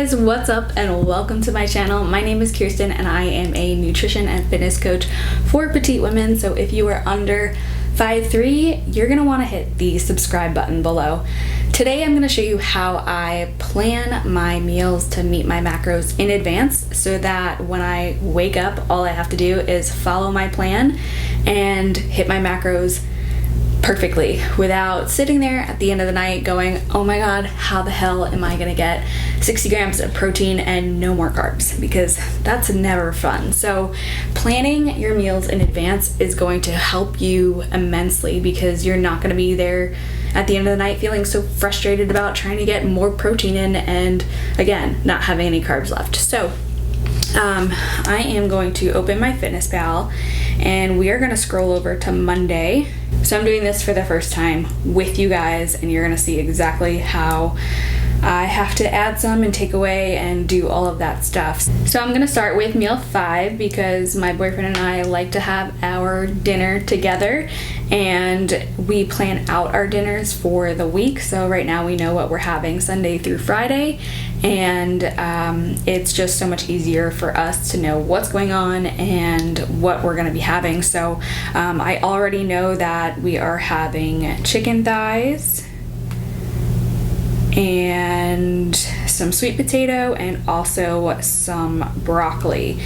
guys, what's up and welcome to my channel. My name is Kirsten and I am a nutrition and fitness coach for petite women. So if you are under 5'3", you're gonna wanna hit the subscribe button below. Today I'm gonna show you how I plan my meals to meet my macros in advance so that when I wake up, all I have to do is follow my plan and hit my macros perfectly without sitting there at the end of the night going, oh my god, how the hell am I gonna get 60 grams of protein and no more carbs? Because that's never fun. So planning your meals in advance is going to help you immensely because you're not gonna be there at the end of the night feeling so frustrated about trying to get more protein in and again, not having any carbs left. So I am going to open my FitnessPal and we are going to scroll over to Monday. So I'm doing this for the first time with you guys and you're going to see exactly how I have to add some and take away and do all of that stuff. So I'm going to start with meal 5 because my boyfriend and I like to have our dinner together and we plan out our dinners for the week. So right now we know what we're having Sunday through Friday and it's just so much easier for us to know what's going on and what we're going to be having. So I already know that we are having chicken thighs and some sweet potato and also some broccoli.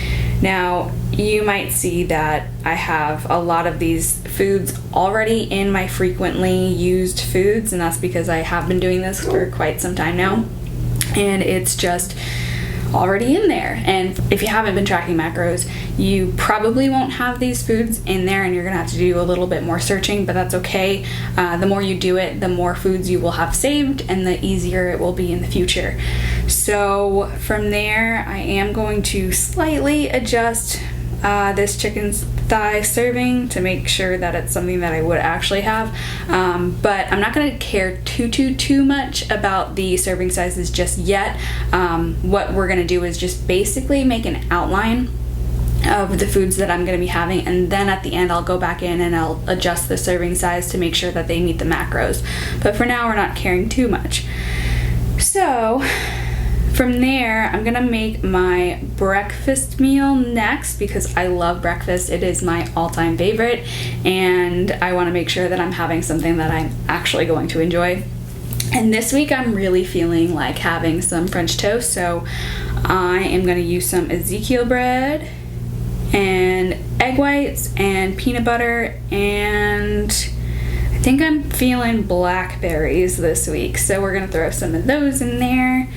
Now you might see that I have a lot of these foods already in my frequently used foods, and that's because I have been doing this for quite some time now and it's just already in there. And if you haven't been tracking macros, you probably won't have these foods in there and you're gonna have to do a little bit more searching, but that's okay. The more you do it, the more foods you will have saved and the easier it will be in the future. So from there, I am going to slightly adjust this chicken thigh serving to make sure that it's something that I would actually have, but I'm not going to care too much about the serving sizes just yet. What we're going to do is just basically make an outline of the foods that I'm going to be having, and then at the end I'll go back in and I'll adjust the serving size to make sure that they meet the macros. But for now we're not caring too much. So from there, I'm gonna make my breakfast meal next because I love breakfast. It is my all-time favorite and I wanna make sure that I'm having something that I'm actually going to enjoy. And this week I'm really feeling like having some French toast, so I am gonna use some Ezekiel bread and egg whites and peanut butter, and I think I'm feeling blackberries this week, so we're gonna throw some of those in there.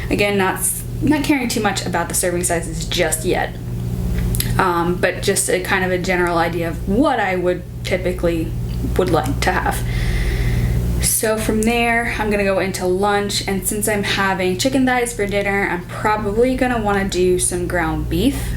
Again, not caring too much about the serving sizes just yet, but just a kind of a general idea of what I would typically would like to have. So from there, I'm gonna go into lunch, and since I'm having chicken thighs for dinner, I'm probably gonna wanna do some ground beef.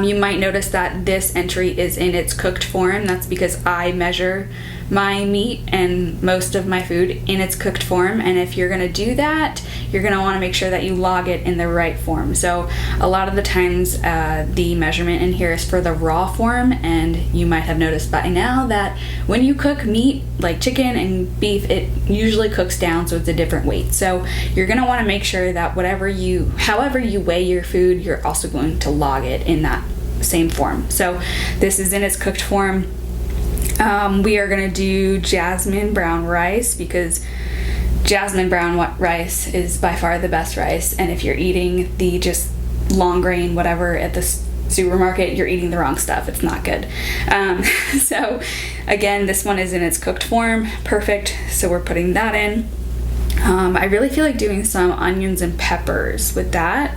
You might notice that this entry is in its cooked form. That's because I measure my meat and most of my food in its cooked form, and if you're gonna do that, you're gonna wanna make sure that you log it in the right form. So a lot of the times the measurement in here is for the raw form, and you might have noticed by now that when you cook meat like chicken and beef, it usually cooks down, so it's a different weight. So you're gonna wanna make sure that however you weigh your food, you're also going to log it in that same form. So this is in its cooked form. We are gonna do jasmine brown rice because jasmine brown rice is by far the best rice, and if you're eating the just long grain whatever at the supermarket, you're eating the wrong stuff. It's not good. So again, this one is in its cooked form. Perfect. So we're putting that in. I really feel like doing some onions and peppers with that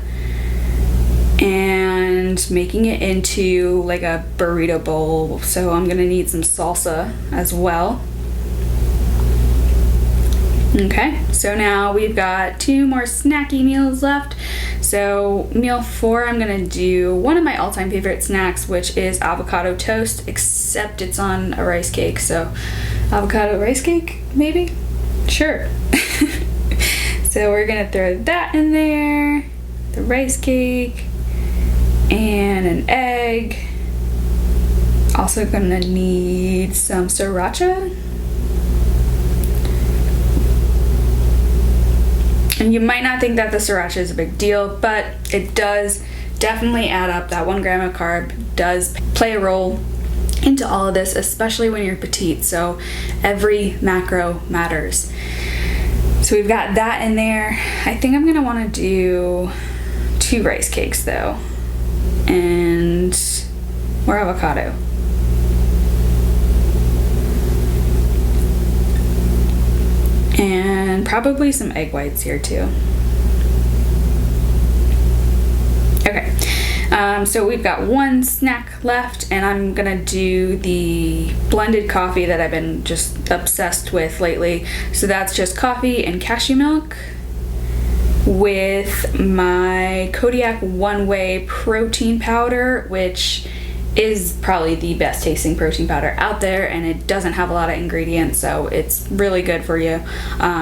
and making it into like a burrito bowl. So I'm gonna need some salsa as well. Okay, so now we've got 2 more snacky meals left. So meal 4, I'm gonna do one of my all-time favorite snacks, which is avocado toast, except it's on a rice cake. So avocado rice cake, maybe? Sure. So we're gonna throw that in there, the rice cake, and an egg. Also gonna need some sriracha. And you might not think that the sriracha is a big deal, but it does definitely add up. That 1 gram of carb does play a role into all of this, especially when you're petite. So every macro matters. So we've got that in there. I think I'm gonna want to do 2 rice cakes though, and more avocado. And probably some egg whites here too. Okay, so we've got 1 snack left, and I'm gonna do the blended coffee that I've been just obsessed with lately. So that's just coffee and cashew milk with my Kodiak one-way protein powder, which is probably the best tasting protein powder out there, and it doesn't have a lot of ingredients, so it's really good for you.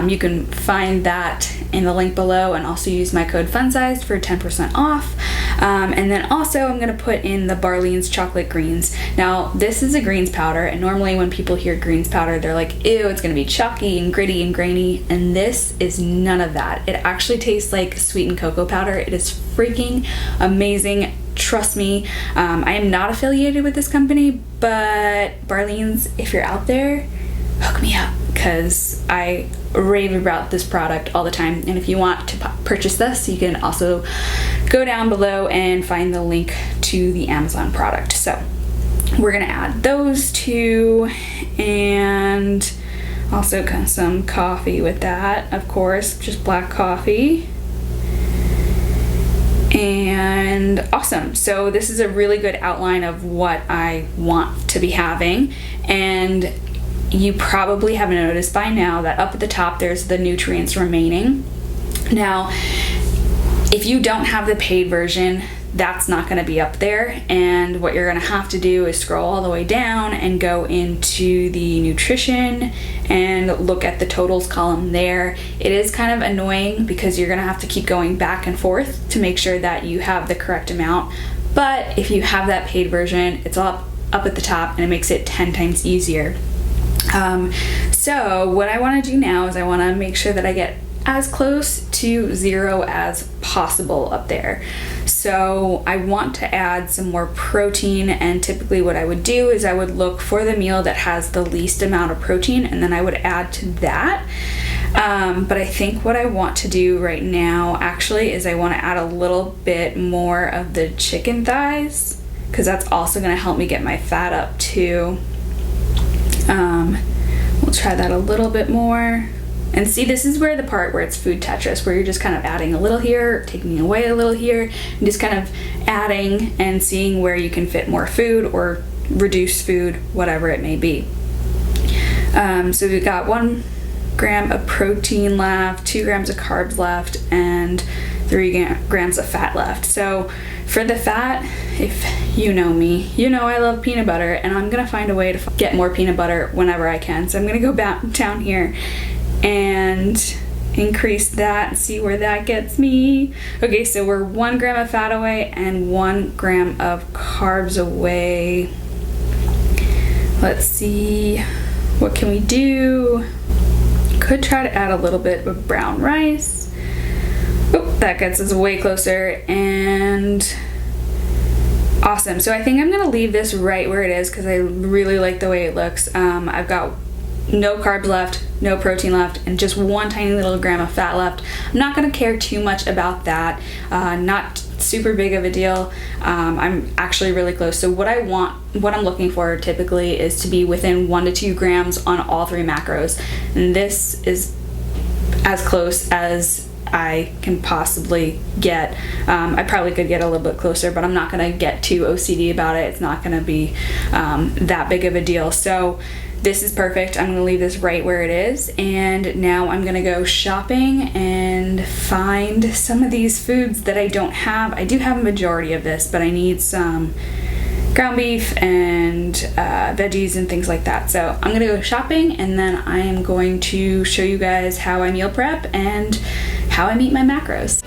You can find that in the link below, and also use my code Funsized for 10% off. And then also I'm gonna put in the Barlean's chocolate greens. Now this is a greens powder, and normally when people hear greens powder, they're like, ew, it's gonna be chalky and gritty and grainy, and this is none of that. It actually tastes like sweetened cocoa powder. It is freaking amazing. Trust me. I am not affiliated with this company, but Barlean's, if you're out there, hook me up, because I rave about this product all the time. And if you want to purchase this, you can also go down below and find the link to the Amazon product. So we're gonna add those 2, and also some coffee with that, of course, just black coffee. And awesome. So this is a really good outline of what I want to be having, and you probably have noticed by now that up at the top there's the nutrients remaining. Now if you don't have the paid version, that's not going to be up there, and what you're going to have to do is scroll all the way down and go into the nutrition and look at the totals column there. It is kind of annoying because you're going to have to keep going back and forth to make sure that you have the correct amount, but if you have that paid version, it's all up at the top, and it makes it 10 times easier. So what I want to do now is I want to make sure that I get as close to 0 as possible up there. So I want to add some more protein, and typically what I would do is I would look for the meal that has the least amount of protein, and then I would add to that. But I think what I want to do right now actually is I want to add a little bit more of the chicken thighs, because that's also going to help me get my fat up too. We'll try that a little bit more. And see, this is where the part where it's food Tetris, where you're just kind of adding a little here, taking away a little here, and just kind of adding and seeing where you can fit more food or reduce food, whatever it may be. So we've got 1 gram of protein left, 2 grams of carbs left, and 3 grams of fat left. So for the fat, if you know me, you know I love peanut butter, and I'm gonna find a way to get more peanut butter whenever I can. So I'm gonna go back down here and increase that and see where that gets me. Okay, so we're 1 gram of fat away and 1 gram of carbs away. Let's see, what can we do? Could try to add a little bit of brown rice. Oh, that gets us way closer, and awesome. So I think I'm gonna leave this right where it is because I really like the way it looks. I've got no carbs left, no protein left, and just 1 tiny little gram of fat left. I'm not gonna care too much about that. Not super big of a deal. I'm actually really close. So what I'm looking for typically is to be within 1 to 2 grams on all 3 macros. And this is as close as I can possibly get. I probably could get a little bit closer, but I'm not gonna get too OCD about it. It's not gonna be that big of a deal. So this is perfect. I'm gonna leave this right where it is, and now I'm gonna go shopping and find some of these foods that I don't have. I do have a majority of this, but I need some ground beef and veggies and things like that. So I'm gonna go shopping, and then I am going to show you guys how I meal prep and how I meet my macros.